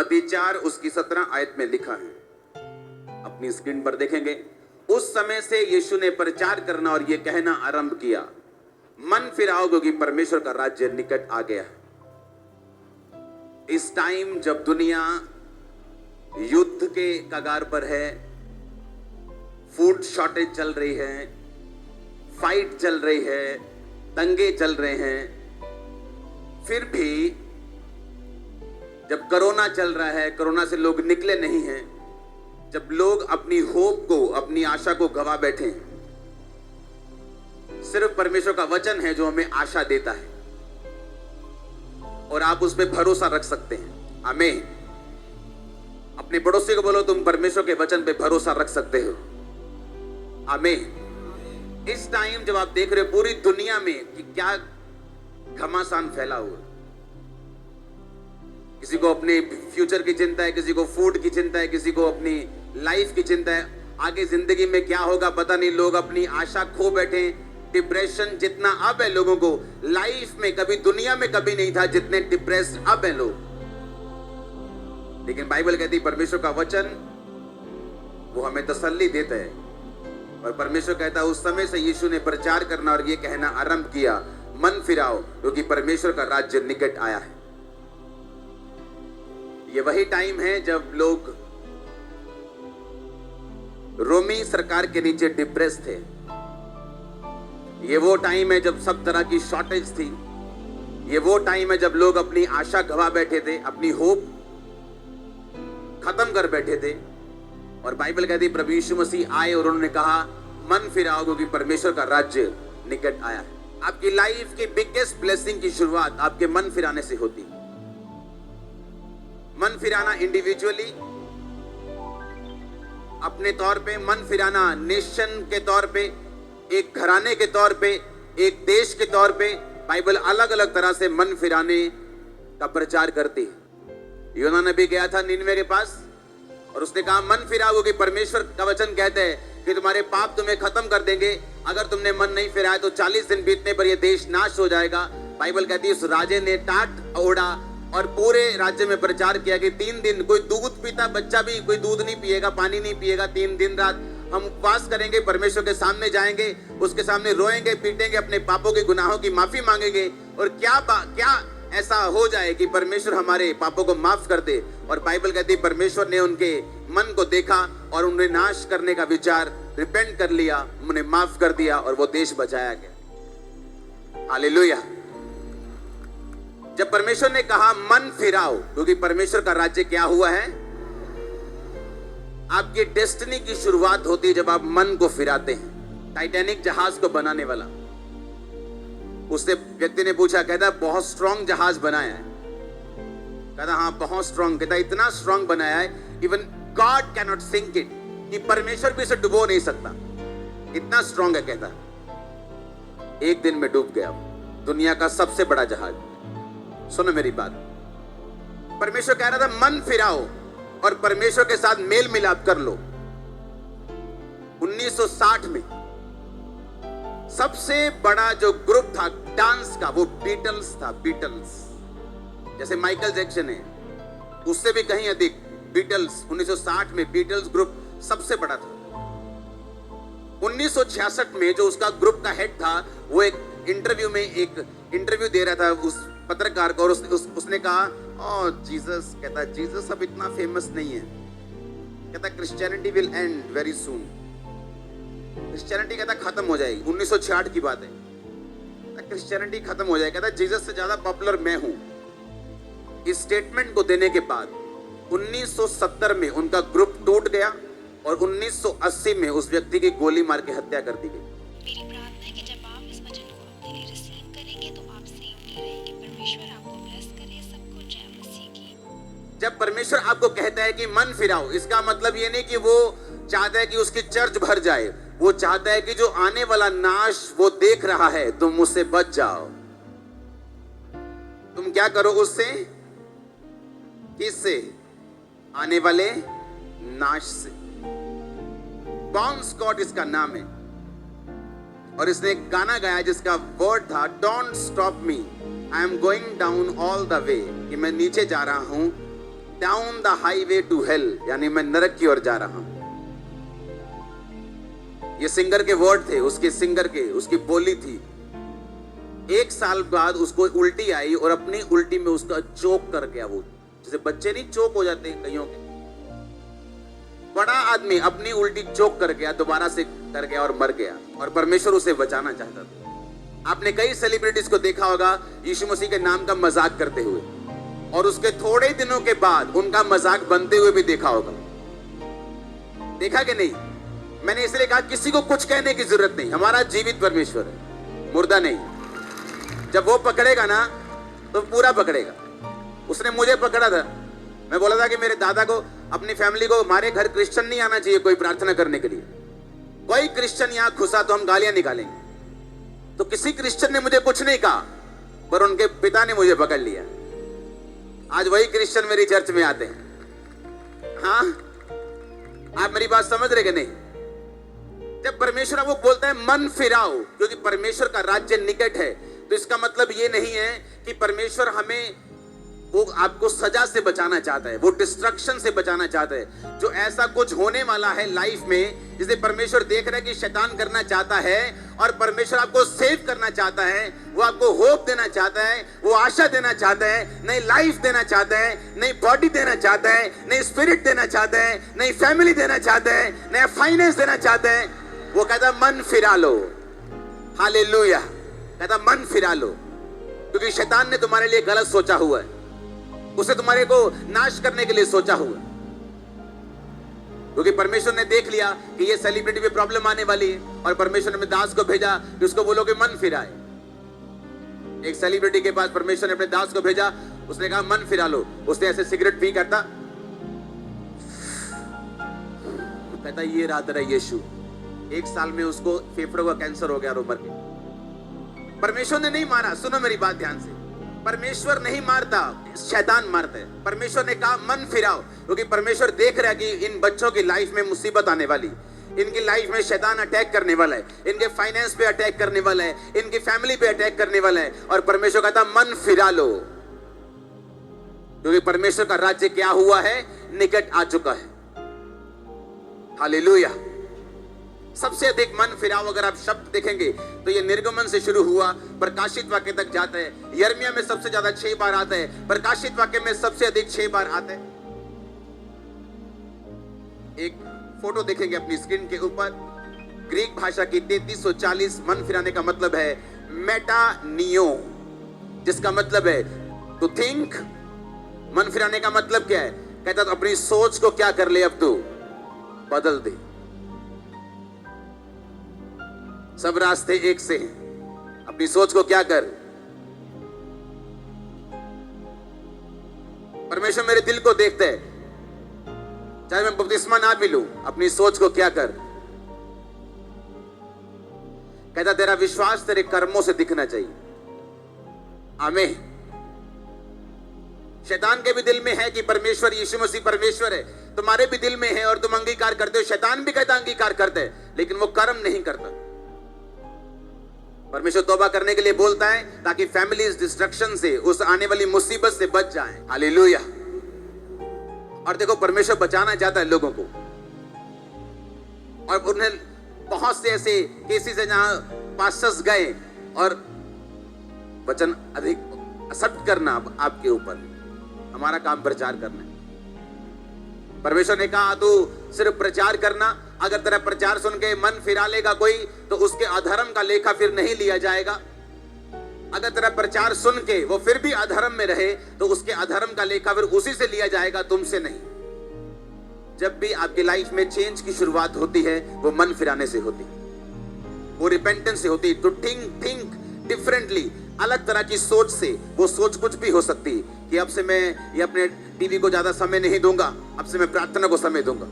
मत्ती 4 उसकी 17 आयत में लिखा है, अपनी स्क्रीन पर देखेंगे। उस समय से यीशु ने प्रचार करना और यह कहना आरंभ किया, मन फिराओ क्योंकि परमेश्वर का राज्य निकट आ गया। इस टाइम जब दुनिया युद्ध के कगार पर है, फूड शॉर्टेज चल रही है, फाइट चल रही है, दंगे चल रहे हैं, फिर भी जब कोरोना चल रहा है, कोरोना से लोग निकले नहीं हैं, जब लोग अपनी होप को, अपनी आशा को गवा बैठे हैं, सिर्फ परमेश्वर का वचन है जो हमें आशा देता है और आप उस पर भरोसा रख सकते हैं। आमीन। अपने पड़ोसी को बोलो, तुम परमेश्वर के वचन पे भरोसा रख सकते हो। आमीन। इस टाइम जब आप देख रहे हो पूरी दुनिया में कि क्या घमासान फैला हुआ, किसी को अपने फ्यूचर की चिंता है, किसी को फूड की चिंता है, किसी को अपनी लाइफ की चिंता है, आगे जिंदगी में क्या होगा पता नहीं, लोग अपनी आशा खो बैठे। डिप्रेशन जितना अब है लोगों को, लाइफ में कभी, दुनिया में कभी नहीं था जितने डिप्रेस्ड अब हैं लोग। लेकिन बाइबल कहती है परमेश्वर का वचन वो हमें तसल्ली देता है और परमेश्वर कहता है उस समय से यीशु ने प्रचार करना और ये कहना आरंभ किया, मन फिराओ क्योंकि परमेश्वर का राज्य निकट आया है। ये वही टाइम है जब लोग रोमी सरकार के नीचे डिप्रेस थे। ये वो टाइम है जब सब तरह की शॉर्टेज थी। ये वो टाइम है जब लोग अपनी आशा गवा बैठे थे, अपनी होप खत्म कर बैठे थे। और बाइबल कहती है प्रभु यीशु मसीह आए और उन्होंने कहा मन फिराओ क्योंकि परमेश्वर का राज्य निकट आया है। आपकी लाइफ की बिगेस्ट ब्लेसिंग की शुरुआत आपके मन फिराने से होती है। मन फिराना इंडिविजुअली, अपने तौर पे, मन फिराना नेशन के तौर पे, एक घराने के तौर पे, एक देश के तौर पे। बाइबल अलग अलग तरह से मन फिराने का प्रचार करती है। योना नबी गया था निनवे के पास और उसने कहा मन फिराओ कि परमेश्वर का वचन कहते हैं कि तुम्हारे पाप तुम्हें खत्म कर देंगे। अगर तुमने मन नहीं फिराया तो 40 दिन बीतने पर यह देश नाश हो जाएगा। बाइबल कहती है उस राजे ने टाट ओढ़ा और पूरे राज्य में प्रचार किया कि 3 दिन कोई दूध पीता बच्चा भी कोई दूध नहीं पिएगा, पानी नहीं पिएगा। 3 दिन रात हम उपवास करेंगे, परमेश्वर के सामने जाएंगे, उसके सामने रोएंगे, पीटेंगे, अपने पापों के गुनाहों की माफी मांगेंगे और क्या ऐसा हो जाए कि परमेश्वर हमारे पापों को माफ कर दे। और बाइबल कहती है परमेश्वर ने उनके मन को देखा और उन्हें नाश करने का विचार रिपेंट कर लिया, उन्हें माफ कर दिया और वो देश बचाया गया। हालेलुया। जब परमेश्वर ने कहा मन फिराओ क्योंकि परमेश्वर का राज्य क्या हुआ है, आपकी डेस्टिनी की शुरुआत होती है जब आप मन को फिराते हैं। टाइटैनिक जहाज को बनाने वाला, उससे व्यक्ति ने पूछा, कहता बहुत स्ट्रॉन्ग जहाज बनाया है। कहता हाँ बहुत स्ट्रॉन्ग। कहता इतना स्ट्रॉन्ग बनाया है even God can not sink it, कि परमेश्वर भी इसे डुबो नहीं सकता, इतना स्ट्रॉन्ग है। कहता एक दिन में डूब गया दुनिया का सबसे बड़ा जहाज। सुनो मेरी बात, परमेश्वर कह रहा था मन फिराओ और परमेश्वर के साथ मेल मिलाप कर लो। 1960 में सबसे बड़ा जो ग्रुप था डांस का वो बीटल्स था। बीटल्स जैसे माइकल जैक्सन है, उससे भी कहीं अधिक बीटल्स। 1960 में बीटल्स ग्रुप सबसे बड़ा था। 1966 में जो उसका ग्रुप का हेड था वो एक इंटरव्यू में एक इंटरव्यू दे रहा था उस पत्रकार को और उसने कहा ओह जीसस, कहता जीसस अब इतना फेमस नहीं है। कहता Christianity will and very soon, Christianity कहता खत्म हो जाएगी। 1966 की बात है, क्रिश्चियनिटी खत्म हो जाएगी। कहता जीसस से ज्यादा पॉपुलर मैं हूं। इस स्टेटमेंट को देने के बाद 1970 में उनका ग्रुप टूट गया और 1980 में उस व्यक्ति की गोली मार के हत्या कर दी गई। मेरी प्रार्थना है कि जब आप इस वचन को अपने लिए रिसीव करेंगे तो आपसे यूं रहे कि परमेश्वर आपको ब्लेस करे। सबको जय मसीह की। जब परमेश्वर आपको कहता है कि मन फिराओ, इसका मतलब ये नहीं कि वो चाहता है कि उसकी चर्च भर जाए। वो चाहता है कि जो आने वाला नाश वो देख रहा है, तुम उससे बच जाओ। तुम क्या करो उससे? किससे? आने वाले नाश से। बॉन स्कॉट इसका नाम है और इसने एक गाना गाया जिसका वर्ड था don't stop me, I am going down all the way, कि मैं नीचे जा रहा हूं down the highway to hell, यानी मैं नरक की ओर जा रहा हूं। ये सिंगर के वर्ड थे, उसकी बोली थी। 1 साल बाद उसको उल्टी आई और अपनी उल्टी में उसका चोक कर गया। वो जैसे बच्चे नहीं चोक हो जाते हैं कईयों के, बड़ा आदमी अपनी उल्टी चोक कर गया, दोबारा से कर गया और मर गया, और परमेश्वर उसे बचाना चाहता था। आपने कई सेलिब्रिटीज को देखा होगा यीशु मसीह के नाम का मजाक करते हुए, और उसके थोड़े दिनों के बाद उनका मजाक बनते हुए भी देखा होगा। देखा कि नहीं? मैंने इसलिए कहा किसी को कुछ कहने की जरूरत नहीं, हमारा जीवित परमेश्वर है, मुर्दा नहीं। जब वो पकड़ेगा ना तो पूरा पकड़ेगा। उसने मुझे पकड़ा था, मैं बोला था कि मेरे दादा को, अपनी फैमिली को, हमारे घर क्रिश्चियन नहीं आना चाहिए कोई प्रार्थना करने के लिए। कोई क्रिश्चियन यहां घुसा तो हम गालियां निकालेंगे। तो किसी क्रिश्चियन ने मुझे कुछ नहीं कहा, पर उनके पिता ने मुझे पकड़ लिया। आज वही क्रिश्चियन मेरी चर्च में आते हैं। हाँ, आप मेरी बात समझ रहे कि नहीं? जब परमेश्वर आपको बोलता है मन फिराओ, क्योंकि परमेश्वर का राज्य निकट है, तो इसका मतलब ये नहीं है कि परमेश्वर हमें, वो आपको सजा से बचाना चाहता है, वो डिस्ट्रक्शन से बचाना चाहता है। जो ऐसा कुछ होने वाला है लाइफ में, जिसे परमेश्वर देख रहा है कि शैतान करना चाहता है, और परमेश्वर आपको सेव करना चाहता है, वो आपको होप देना चाहता है, वो आशा देना चाहता है, नई लाइफ देना चाहता है, नई बॉडी देना चाहता है, नई स्पिरिट देना चाहता है, नई फैमिली देना चाहता है, नया फाइनेंस देना चाहता है। वो कहता मन फिरा लो। हालेलुया। कहता मन फिरा लो, क्योंकि शैतान ने तुम्हारे लिए गलत सोचा हुआ है, उसे तुम्हारे को नाश करने के लिए सोचा हुआ। क्योंकि परमेश्वर ने देख लिया कि ये सेलिब्रिटी में प्रॉब्लम आने वाली है, और परमेश्वर ने दास को भेजा कि उसको बोलो कि मन फिराए। एक सेलिब्रिटी के पास परमेश्वर ने अपने दास को भेजा, उसने कहा मन फिरा लो। उसने ऐसे सिगरेट पी करता, कहता ये रहा तेरा यीशु। 1 साल में उसको फेफड़ों का कैंसर हो गया और मर गया। परमेश्वर ने नहीं मारा, सुनो मेरी बात ध्यान से, परमेश्वर नहीं मारता, शैतान मारता है। परमेश्वर ने कहा मन फिराओ, क्योंकि परमेश्वर देख रहा है कि इन बच्चों की लाइफ में मुसीबत आने वाली, इनकी लाइफ में शैतान अटैक करने वाला है, इनके फाइनेंस पे अटैक करने वाला है, इनकी फैमिली पे अटैक करने वाला है। और परमेश्वर कहता मन फिरा लो, क्योंकि परमेश्वर का राज्य क्या हुआ है? निकट आ चुका है। हालेलुया। सबसे अधिक मन फिराओ अगर आप शब्द देखेंगे तो ये निर्गमन से शुरू हुआ, प्रकाशित वाक्य तक जाता है। यिर्मयाह में सबसे ज्यादा 6 बार आता है, प्रकाशित वाक्य में सबसे अधिक 6 बार आता है। एक फोटो देखेंगे अपनी स्क्रीन के ऊपर, ग्रीक भाषा की 3340 मन फिराने का मतलब है मेटानियो, जिसका मतलब है टू थिंक। मन फिराने का मतलब क्या है? कहता तो अपनी सोच को क्या कर ले, अब तू बदल दे। सब रास्ते एक से हैं, अपनी सोच को क्या कर। परमेश्वर मेरे दिल को देखता है, चाहे मैं बपतिस्मा ना भी लूं, अपनी सोच को क्या कर। कहता तेरा विश्वास तेरे कर्मों से दिखना चाहिए। आमीन। शैतान के भी दिल में है कि परमेश्वर यीशु मसीह परमेश्वर है, तुम्हारे भी दिल में है और तुम अंगीकार करते हो। शैतान भी कहता अंगीकार करते हैं, लेकिन वो कर्म नहीं करता। परमेश्वर तौबा करने के लिए बोलता है ताकि फैमिली इस डिस्ट्रक्शन से, उस आने वाली मुसीबत से बच जाएं। हालेलुया। और देखो परमेश्वर बचाना चाहता है लोगों को, और उन्हें बहुत से ऐसे केसेस है जहां पास्टर्स गए और वचन अधिक एक्सेप्ट करना आपके ऊपर, हमारा काम प्रचार करना है। परमेश्वर ने कहा तू सिर्फ प्रचार करना, अगर तेरा प्रचार सुन के मन फिरा लेगा कोई, तो उसके अधर्म का लेखा फिर नहीं लिया जाएगा। अगर तेरा प्रचार सुन के वो फिर भी अधर्म में रहे, तो उसके अधर्म का लेखा फिर उसी से लिया जाएगा, तुमसे नहीं। जब भी आपकी लाइफ में चेंज की शुरुआत होती है, वो मन फिराने से होती है, वो रिपेंटेंस से होती है। तो थिंक डिफरेंटली, अलग तरह की सोच से। वो सोच कुछ भी हो सकती है कि अब से मैं ये अपने टीवी को ज्यादा समय नहीं दूंगा, अब से मैं प्रार्थना को समय दूंगा,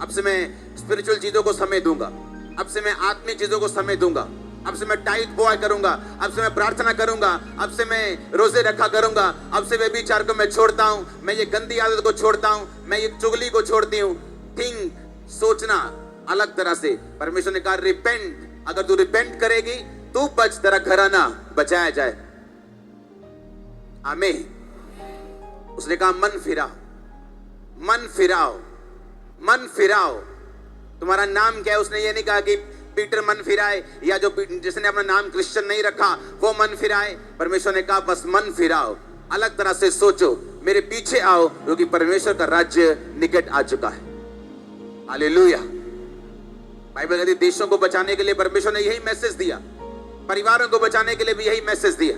अब से मैं स्पिरिचुअल चीजों को समय दूंगा, अब से मैं आत्मिक चीजों को समय दूंगा, अब से मैं टाइट बॉय करूंगा, अब से मैं प्रार्थना करूंगा, अब से मैं रोजे रखा करूंगा, अब से व्यभिचार को मैं छोड़ता हूं, मैं ये गंदी आदत को छोड़ता हूं, मैं ये चुगली को छोड़ती हूं। थिंक, सोचना अलग तरह से। परमेश्वर ने कहा रिपेंट, अगर तू रिपेंट करेगी तू बच, तेरा घराना बचाया जाए। आमीन। उसने कहा मन फिराओ, मन फिराओ, मन फिराओ। तुम्हारा नाम क्या है? उसने ये नहीं कहा कि पीटर मन फिराए, या जो जिसने अपना नाम क्रिश्चियन नहीं रखा वो मन फिराए। परमेश्वर ने कहा बस मन फिराओ, अलग तरह से सोचो, मेरे पीछे आओ, क्योंकि परमेश्वर का राज्य निकट आ चुका है। हालेलुया। बाइबल कहती देशों को बचाने के लिए परमेश्वर ने यही मैसेज दिया, परिवारों को बचाने के लिए भी यही मैसेज दिया।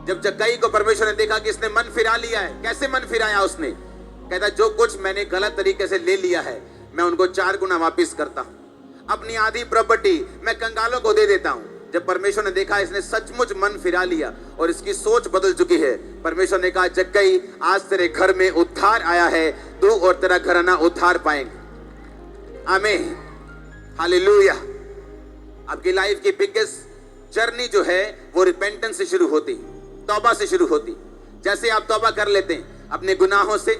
जब जक्कई को परमेश्वर ने देखा कि इसने मन फिरा लिया है, कैसे मन फिराया उसने? कहता जो कुछ मैंने गलत तरीके से ले लिया है मैं उनको 4 गुना वापिस करता हूं, अपनी आधी प्रॉपर्टी मैं कंगालों को दे देता हूं। जब परमेश्वर ने देखा इसने सचमुच मन फिरा लिया और इसकी सोच बदल चुकी है, परमेश्वर ने कहा जक्कई आज तेरे घर में उद्धार आया है, तू और तेरा घराना उद्धार पाएंगे। आमीन, हालेलुया। आपकी लाइफ की बिगेस्ट जर्नी जो है वो रिपेंटेंस से शुरू होती, तौबा से शुरू होती। जैसे आप तौबा कर लेते हैं अपने गुनाहों से,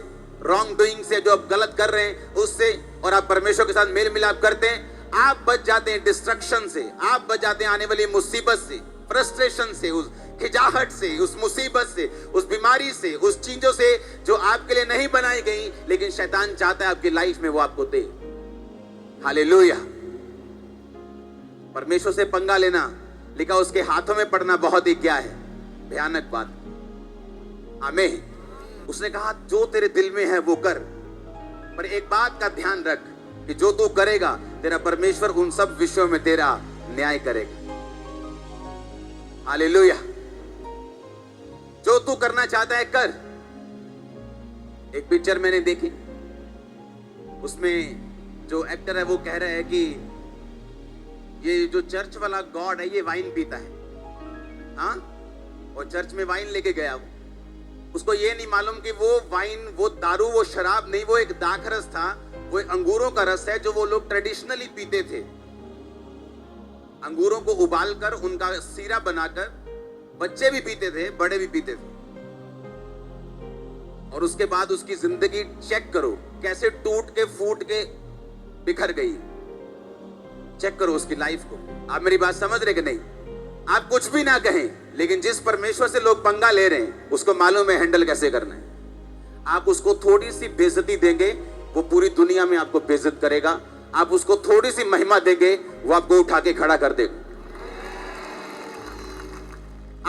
रॉन्ग डूइंग से, जो आप गलत कर रहे हैं उससे, और आप परमेश्वर के साथ मेल मिलाप करते हैं, आप बच जाते हैं डिस्ट्रक्शन से, आप बच जाते हैं आने वाली मुसीबत से, फ्रस्ट्रेशन से, उस खिजाहट से, उस मुसीबत से, उस बीमारी से, उस चीजों से जो आपके लिए नहीं बनाई गई लेकिन शैतान चाहता है आपकी लाइफ में वो आपको दे। हालेलुया। परमेश्वर से पंगा लेना, लिखा उसके हाथों में पड़ना बहुत ही क्या है, भयानक बात। आमीन। उसने कहा जो तेरे दिल में है वो कर, पर एक बात का ध्यान रख कि जो तू करेगा तेरा परमेश्वर उन सब विषयों में तेरा न्याय करेगा। हालेलुया। जो तू करना चाहता है कर। एक पिक्चर मैंने देखी, उसमें जो एक्टर है वो कह रहा है कि ये जो चर्च वाला गॉड है ये वाइन पीता है, हाँ, और चर्च में वाइन लेके गया वो, उसको ये नहीं मालूम कि वो वाइन, वो दारू, वो शराब नहीं, वो एक दाखरस था, वो अंगूरों का रस है जो वो लोग ट्रेडिशनली पीते थे। अंगूरों को उबालकर उनका सीरा बनाकर बच्चे भी पीते थे, बड़े भी पीते थे। और उसके बाद उसकी जिंदगी चेक करो कैसे टूट के फूट के बिखर गई। चेक करो उसकी लाइफ को। आप मेरी बात समझ रहे कि नहीं? आप कुछ भी ना कहें, लेकिन जिस परमेश्वर से लोग पंगा ले रहे हैं उसको मालूम है हैंडल कैसे करना है। आप उसको थोड़ी सी बेइज्जती देंगे वो पूरी दुनिया में आपको बेइज्जत करेगा। आप उसको थोड़ी सी महिमा देंगे वो आपको उठा के खड़ा कर देगा।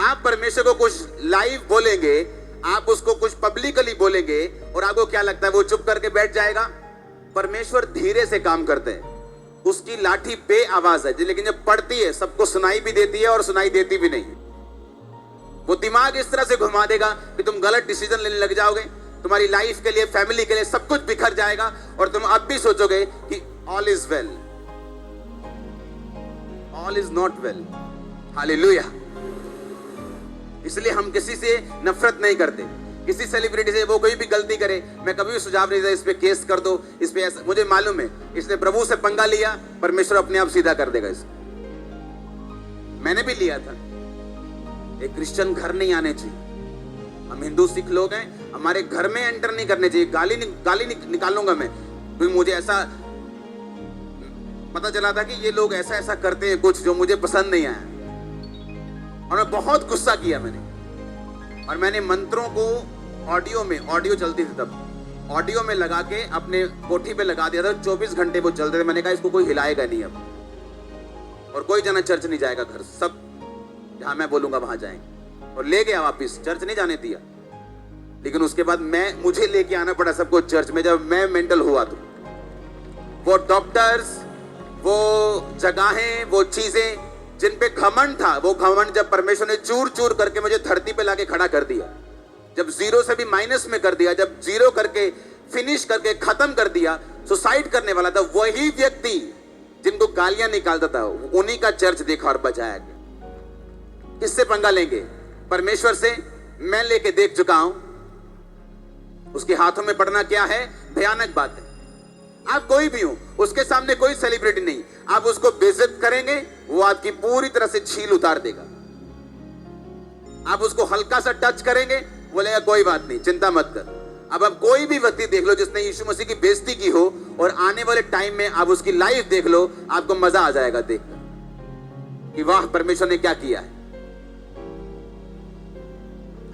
आप परमेश्वर को कुछ लाइव बोलेंगे, आप उसको कुछ पब्लिकली बोलेंगे और आपको क्या लगता है वो चुप करके बैठ जाएगा? परमेश्वर धीरे से काम करते हैं, उसकी लाठी बे आवाज है, लेकिन जब पड़ती है सबको सुनाई भी देती है और सुनाई देती भी नहीं। वो दिमाग इस तरह से घुमा देगा कि तुम गलत डिसीजन लेने लग जाओगे, तुम्हारी लाइफ के लिए, फैमिली के लिए सब कुछ बिखर जाएगा और तुम अब भी सोचोगे कि all is well. All is not well. Hallelujah. इसलिए हम किसी से नफरत नहीं करते, किसी सेलिब्रिटी से, वो कोई भी गलती करे मैं कभी भी सुझाव नहीं देता इस पे केस कर दो, इस पे ऐसा। मुझे मालूम है इसने प्रभु से पंगा लिया, परमेश्वर अपने आप सीधा कर देगा इसको। मैंने भी लिया था। एक क्रिश्चियन घर नहीं आने चाहिए। हम हिंदू सिख लोग हैं, हमारे घर में एंटर नहीं करने चाहिए। गाली निकालूंगा मैं, क्योंकि मुझे ऐसा पता चला था कि ये लोग ऐसा ऐसा करते हैं कुछ जो मुझे पसंद नहीं आया, और मैं बहुत गुस्सा किया मैंने। और मैंने मंत्रों को ऑडियो चलती थी तब, ऑडियो में लगा के अपने कोठी पे लगा दिया था। 24 घंटे वो चलते थे। मैंने कहा इसको कोई हिलाएगा नहीं अब, और कोई जना चर्च नहीं जाएगा घर, सब जहां मैं बोलूंगा वहां जाएंगे। और ले गया वापिस, चर्च नहीं जाने दिया। लेकिन उसके बाद मुझे लेके आना पड़ा सबको चर्च में जब मैं मेंटल हुआ। तो वो डॉक्टर्स, वो जगहें, वो चीजें जिन पे घमंड था, वो घमंड जब परमेश्वर ने चूर चूर करके मुझे धरती पे लाके खड़ा कर दिया, जब जीरो से भी माइनस में कर दिया, जब जीरो करके फिनिश करके खत्म कर दिया, सुसाइड करने वाला था वही व्यक्ति जिनको गालियां निकालता था, उन्हीं का चर्च देखा और बचाया गया। किससे पंगा लेंगे? परमेश्वर से। मैं लेके देख चुका हूं, उसके हाथों में पड़ना क्या है, भयानक बात है। आप कोई भी हो, उसके सामने कोई सेलिब्रिटी नहीं, आप उसको बेइज्जत करेंगे वो आपकी पूरी तरह से छील उतार देगा। आप उसको हल्का सा टच करेंगे, बोलेगा कोई बात नहीं, चिंता मत कर। अब आप कोई भी व्यक्ति देख लो जिसने यीशु मसीह की बेइज्जती की हो, और आने वाले टाइम में आप उसकी लाइफ देख लो, आपको मजा आ जाएगा देखकर कि वाह परमेश्वर ने क्या किया है।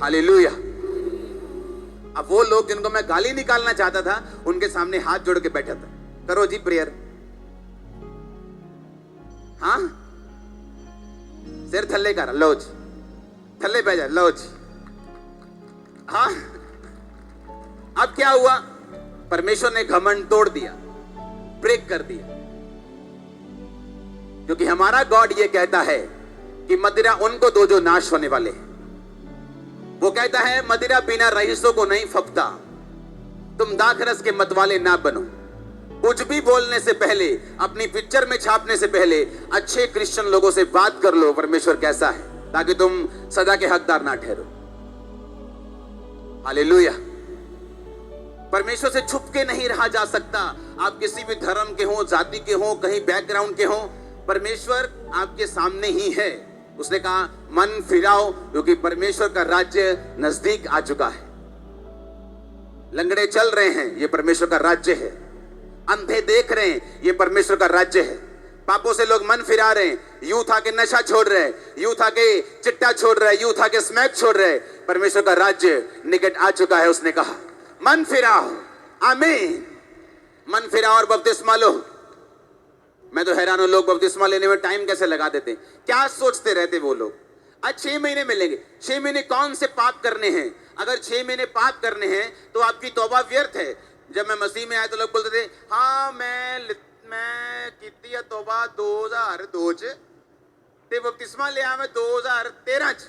हालेलुया। अब वो लोग जिनको मैं गाली निकालना चाहता था उनके सामने हाथ जोड़ के बैठा था, करो जी प्रेयर। हाँ, सिर थल्ले कर, लो जी, थल्ले पे जा, लो जी। हाँ, अब क्या हुआ? परमेश्वर ने घमंड तोड़ दिया, ब्रेक कर दिया, क्योंकि हमारा गॉड ये कहता है कि मदिरा उनको दो जो नाश होने वाले हैं। वो कहता है मदिरा बिना रईसों को नहीं फपता, तुम दाखरस के मतवाले ना बनो। कुछ भी बोलने से पहले, अपनी पिक्चर में छापने से पहले अच्छे क्रिश्चियन लोगों से बात कर लो परमेश्वर कैसा है, ताकि तुम सजा के हकदार ना ठहरो। हालेलुया। परमेश्वर से छुप के नहीं रहा जा सकता। आप किसी भी धर्म के हो, जाति के हो, कहीं बैकग्राउंड के हो, परमेश्वर आपके सामने ही है। उसने कहा मन फिराओ, क्योंकि परमेश्वर का राज्य नजदीक आ चुका है। लंगड़े चल रहे हैं, ये परमेश्वर का राज्य है। अंधे देख रहे हैं, ये परमेश्वर का राज्य है। पापों से लोग मन फिरा रहे हैं, यूथ आके नशा छोड़ रहे हैं, यूथ आके चिट्टा छोड़ रहे हैं, यूथ आके स्मैक छोड़ रहे हैं। परमेश्वर का राज्य निकट आ चुका है। उसने कहा मन फिराओ, आमीन। मन फिराओ और बपतिस्मा लो। मैं तो हैरान हूं, लोग बपतिस्मा लेने में टाइम कैसे लगा देते हैं। क्या सोचते रहते वो लोग? आज 6 महीने मिलेंगे। 6 महीने कौन से पाप करने हैं? अगर 6 महीने पाप करने हैं तो आपकी तौबा व्यर्थ है। जब मैं मसीह में आया तो लोग बोलते थे हाँ मैं कीती है तौबा 2002 च ते बपतिस्मा लिया मैं 2013 च।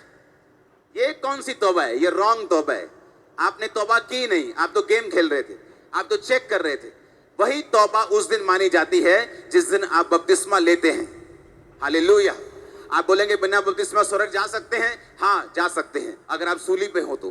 ये कौन सी तौबा है? ये रॉन्ग तौबा है। आपने तौबा की नहीं, आप तो गेम खेल रहे थे, आप तो चेक कर रहे थे। वही तौबा उस दिन मानी जाती है जिस दिन आप बपतिस्मा लेते हैं। हालेलुया। आप बोलेंगे बिना बपतिस्मा स्वर्ग जा सकते हैं? हाँ जा सकते हैं, अगर आप सूली पे हो तो।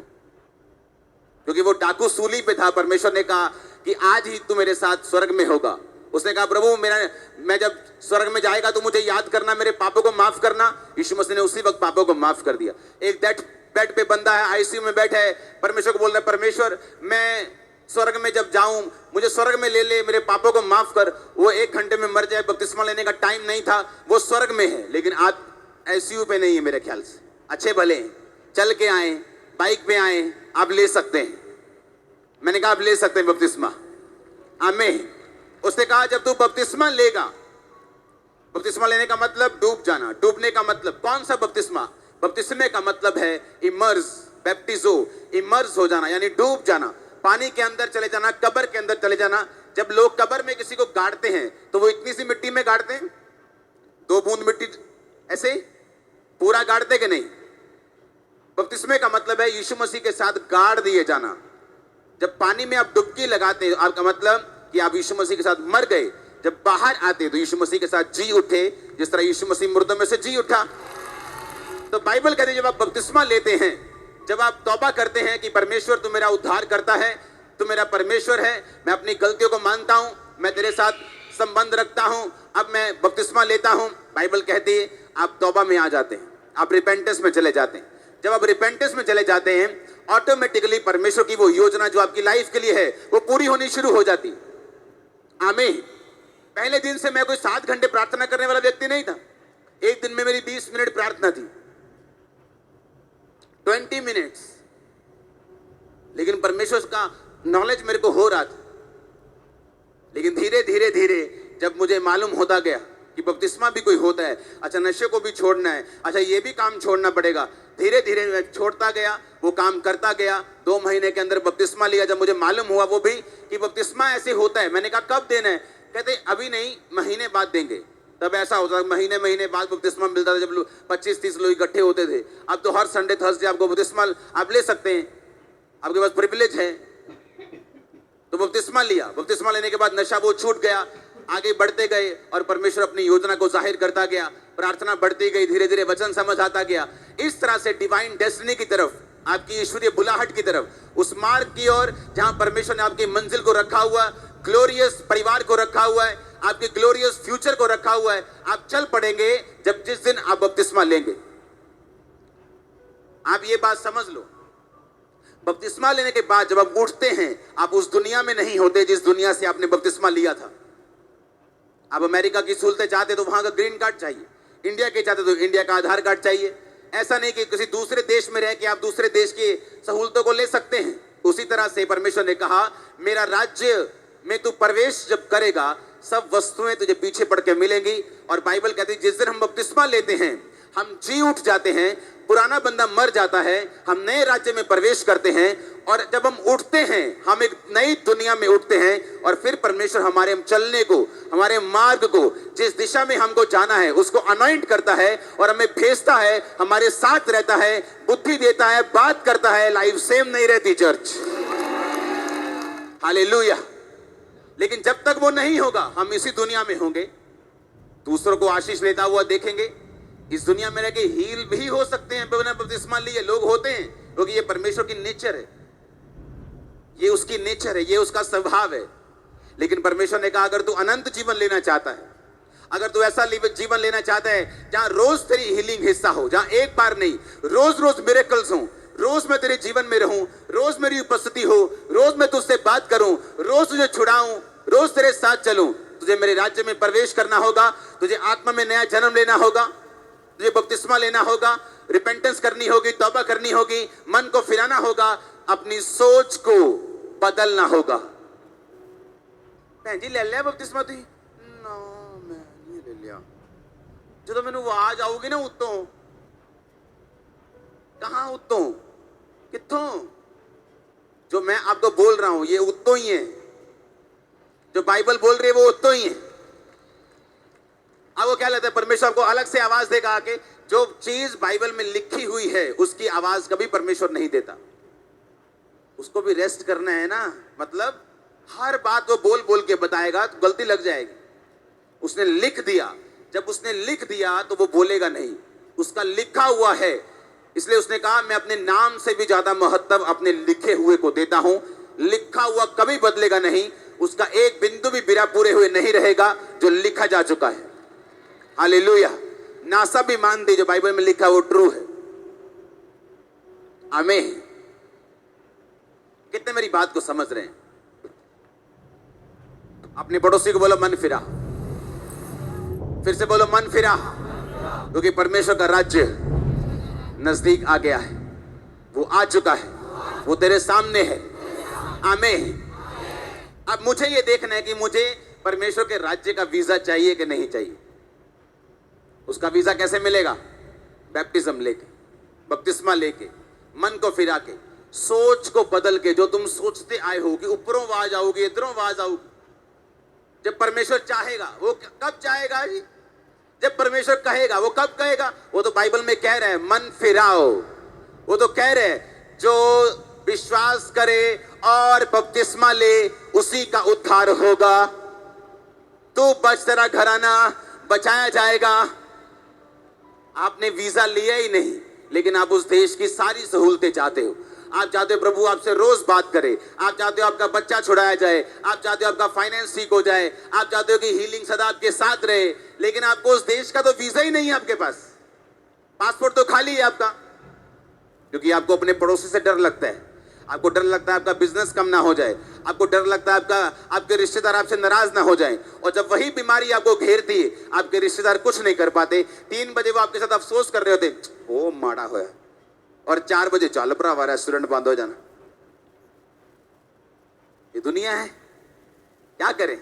क्योंकि वो डाकू सूली पे था। परमेश्वर ने कहा कि आज ही तू मेरे साथ स्वर्ग में होगा। उसने कहा प्रभु मैं जब स्वर्ग में जाएगा तो मुझे याद करना, मेरे पापों को माफ करना। यीशु मसीह ने उसी वक्त पापों को माफ कर दिया। एक बेड पे बंदा है, आईसीयू में बैठा है, परमेश्वर को बोल रहा है परमेश्वर मैं स्वर्ग में जब जाऊं मुझे स्वर्ग में ले ले, मेरे पापों को माफ कर। वो 1 घंटे में मर जाए, बपतिस्मा लेने का टाइम नहीं था। वो स्वर्ग में है, लेकिन आज आईसीयू पे नहीं है मेरे ख्याल से। अच्छे भले चल के आए, बाइक पे आए, आप ले सकते हैं। मैंने कहा आप ले सकते हैं बपतिस्मा, आमीन। उसने कहा जब तू बपतिस्मा लेगा, बपतिस्मा लेने का मतलब डूब जाना। डूबने का मतलब कौन सा बपतिस्मा? बपतिस्मे का मतलब है इमर्स, बैप्टिजो, इमर्स हो जाना, यानी डूब जाना, पानी के अंदर चले जाना, कब्र के अंदर चले जाना। जब लोग कब्र में किसी को गाड़ते हैं तो वो इतनी सी मिट्टी में गाड़ते हैं, 2 बूंद मिट्टी ऐसे पूरा गाड़ते कि नहीं? बपतिस्मे का मतलब है यीशु मसीह के साथ गाड़ दिए जाना। जब पानी में आप डुबकी लगाते हैं, आपका मतलब कि आप यीशु मसीह के साथ मर गए। जब बाहर आते तो यीशु मसीह के साथ जी उठे, जिस तरह यीशु मसीह मुर्दों में से जी उठा। तो बाइबल कहती है जब आप बपतिस्मा लेते हैं, जब आप तौबा करते हैं कि परमेश्वर तू मेरा उद्धार करता है, तू मेरा परमेश्वर है, मैं अपनी गलतियों को मानता हूं, मैं तेरे साथ संबंध रखता हूं, अब मैं बपतिस्मा लेता हूं। बाइबल कहती है आप तौबा में आ जाते हैं, आप रिपेंटेंस में चले जाते हैं। जब आप रिपेंटेंस में चले जाते हैं, ऑटोमेटिकली परमेश्वर की वो योजना जो आपकी लाइफ के लिए है वो पूरी होनी शुरू हो जाती। आमीन। पहले दिन से मैं कोई 7 घंटे प्रार्थना करने वाला व्यक्ति नहीं था। एक दिन में मेरी 20 मिनट प्रार्थना थी, 20 मिनट्स, लेकिन परमेश्वर का नॉलेज मेरे को हो रहा था। लेकिन धीरे धीरे धीरे जब मुझे मालूम होता गया कि बपतिस्मा भी कोई होता है, अच्छा नशे को भी छोड़ना है, अच्छा ये भी काम छोड़ना पड़ेगा, धीरे धीरे मैं छोड़ता गया, वो काम करता गया। 2 महीने के अंदर बपतिस्मा लिया। जब मुझे मालूम हुआ वो भी कि बपतिस्मा ऐसे होता है, मैंने कहा कब देना है? कहते अभी नहीं, महीने बाद देंगे। तब ऐसा होता था महीने बाद बपतिस्मा मिलता था, जब 25-30 लोग इकट्ठे होते थे। अब तो हर संडे थर्सडे आपको बपतिस्मा आप ले सकते हैं, आपके पास प्रिविलेज है। तो बपतिस्मा लिया। बपतिस्मा लेने के बाद नशा वो छूट गया, आगे बढ़ते गए और परमेश्वर अपनी योजना को जाहिर करता गया। प्रार्थना बढ़ती गई, धीरे धीरे वचन समझ आता गया। इस तरह से डिवाइन डेस्टिनी की तरफ, आपकी ईश्वरीय बुलाहट की तरफ, उस मार्ग की ओर जहां परमेश्वर ने आपकी मंजिल को रखा हुआ, ग्लोरियस परिवार को रखा हुआ है, आपके ग्लोरियस फ्यूचर को रखा हुआ है, आप चल पड़ेंगे जब जिस दिन आप बपतिस्मा लेंगे। आप ये बात समझ लो, बपतिस्मा लेने के बाद जब आप उठते हैं, आप उस दुनिया में नहीं होते जिस दुनिया से आपने बपतिस्मा लिया था। आप अमेरिका की सहूलतें चाहते तो वहां का ग्रीन कार्ड चाहिए, इंडिया के चाहते तो इंडिया का आधार कार्ड चाहिए। ऐसा नहीं कि किसी दूसरे देश में रह के आप दूसरे देश की सहूलतों को ले सकते हैं, उसी तरह से परमेश्वर ने कहा मेरा राज्य में तू प्रवेश जब करेगा सब वस्तुएं तुझे पीछे पड़ के मिलेंगी। और बाइबल कहती है जिस दिन हम बपतिस्मा लेते हैं हम जी उठ जाते हैं, पुराना बंदा मर जाता है, हम नए राज्य में प्रवेश करते हैं। और जब हम उठते हैं हम एक नई दुनिया में उठते हैं और फिर परमेश्वर हमारे चलने को, हमारे मार्ग को, जिस दिशा में हमको जाना है उसको अनॉइंट करता है और हमें भेजता है, हमारे साथ रहता है, बुद्धि देता है, बात करता है। लाइफ सेम नहीं रहती चर्च, हालेलुया। लेकिन जब तक वो नहीं होगा हम इसी दुनिया में होंगे, दूसरों को आशीष लेता हुआ देखेंगे। इस दुनिया में रह के हील भी हो सकते हैं बिना बपतिस्मा लिए, लोग होते हैं, क्योंकि ये परमेश्वर की नेचर है, ये उसकी नेचर है, ये उसका स्वभाव है। लेकिन परमेश्वर ने कहा अगर तू अनंत जीवन लेना चाहता है, अगर तू ऐसा जीवन लेना चाहता है जहां रोज तेरी हीलिंग हिस्सा हो, जहां एक बार नहीं रोज रोज मिरेकल्स हो, रोज मैं तेरे जीवन में रहूं, रोज मेरी उपस्थिति हो, रोज मैं तुझसे बात करूं, रोज तुझे छुड़ाऊं, रोज तेरे साथ चलूं, तुझे मेरे राज्य में प्रवेश करना होगा, तुझे आत्मा में नया जन्म लेना होगा, तुझे बपतिस्मा लेना होगा, रिपेंटेंस करनी होगी, तौबा करनी होगी, मन को फिराना होगा, अपनी सोच को बदलना होगा। भैन जी ले लिया बपतिस्मा तुझे? ना मैं नहीं ले लिया। जो मैंने वो आ जाओगी ना उत्तों, कहां उत्तों, कित्थों? जो मैं आपको बोल रहा हूं ये उत्तों ही है, जो बाइबल बोल रही है वो उत्तों ही है। अब वो क्या लगता है परमेश्वर को अलग से आवाज देगा आके? जो चीज बाइबल में लिखी हुई है उसकी आवाज कभी परमेश्वर नहीं देता, उसको भी रेस्ट करना है ना। मतलब हर बात वो बोल बोल के बताएगा तो गलती लग जाएगी। उसने लिख दिया, जब उसने लिख दिया तो वो बोलेगा नहीं, उसका लिखा हुआ है। इसलिए उसने कहा मैं अपने नाम से भी ज्यादा महत्व अपने लिखे हुए को देता हूं। लिखा हुआ कभी बदलेगा नहीं, उसका एक बिंदु भी बिना पूरे हुए नहीं रहेगा जो लिखा जा चुका है। हालेलुया। नासा भी मान दे जो बाइबल में लिखा वो ट्रू है। आमीन। कितने मेरी बात को समझ रहे हैं? अपने पड़ोसी को बोलो मन फिरा, फिर से बोलो मन फिरा, क्योंकि परमेश्वर का राज्य नजदीक आ गया है, वो आ चुका है, वो तेरे सामने है। आमीन। अब मुझे ये देखना है कि मुझे परमेश्वर के राज्य का वीजा चाहिए कि नहीं चाहिए। उसका वीजा कैसे मिलेगा? बैप्टिज्म लेके, बपतिस्मा लेके, मन को फिरा के, सोच को बदल के। जो तुम सोचते आए हो कि ऊपरों आवाज आओगी, इधरों आवाज आओगी, जब परमेश्वर चाहेगा, वो कब चाहेगा जी? जब परमेश्वर कहेगा। वो कब कहेगा? वो तो बाइबल में कह रहे हैं मन फिराओ। वो तो कह रहे हैं जो विश्वास करे और बपतिस्मा ले उसी का उद्धार होगा। तू बच, तेरा घराना बचाया जाएगा। आपने वीजा लिया ही नहीं, लेकिन आप उस देश की सारी सहूलतें चाहते हो। आप चाहते हो प्रभु आपसे रोज बात करे, आप चाहते हो आपका बच्चा छुड़ाया जाए, आप चाहते हो आपका फाइनेंस ठीक हो जाए, आप चाहते हो कि हीलिंग सदा आपके साथ रहे, लेकिन आपको उस देश का तो वीजा ही नहीं है आपके पास। पासपोर्ट तो खाली है आपका, क्योंकि आपको अपने पड़ोसी से डर लगता है, आपको डर लगता है आपका बिजनेस कम ना हो जाए, आपको डर लगता है आपके रिश्तेदार आपसे नाराज ना हो जाएं। और जब वही बीमारी आपको घेरती है, आपके रिश्तेदार कुछ नहीं कर पाते, 3 बजे वो आपके साथ अफसोस कर रहे होते, ओ माड़ा होया, और 4 बजे चल भरावा रेस्टोरेंट बंद हो जाना। ये दुनिया है, क्या करें?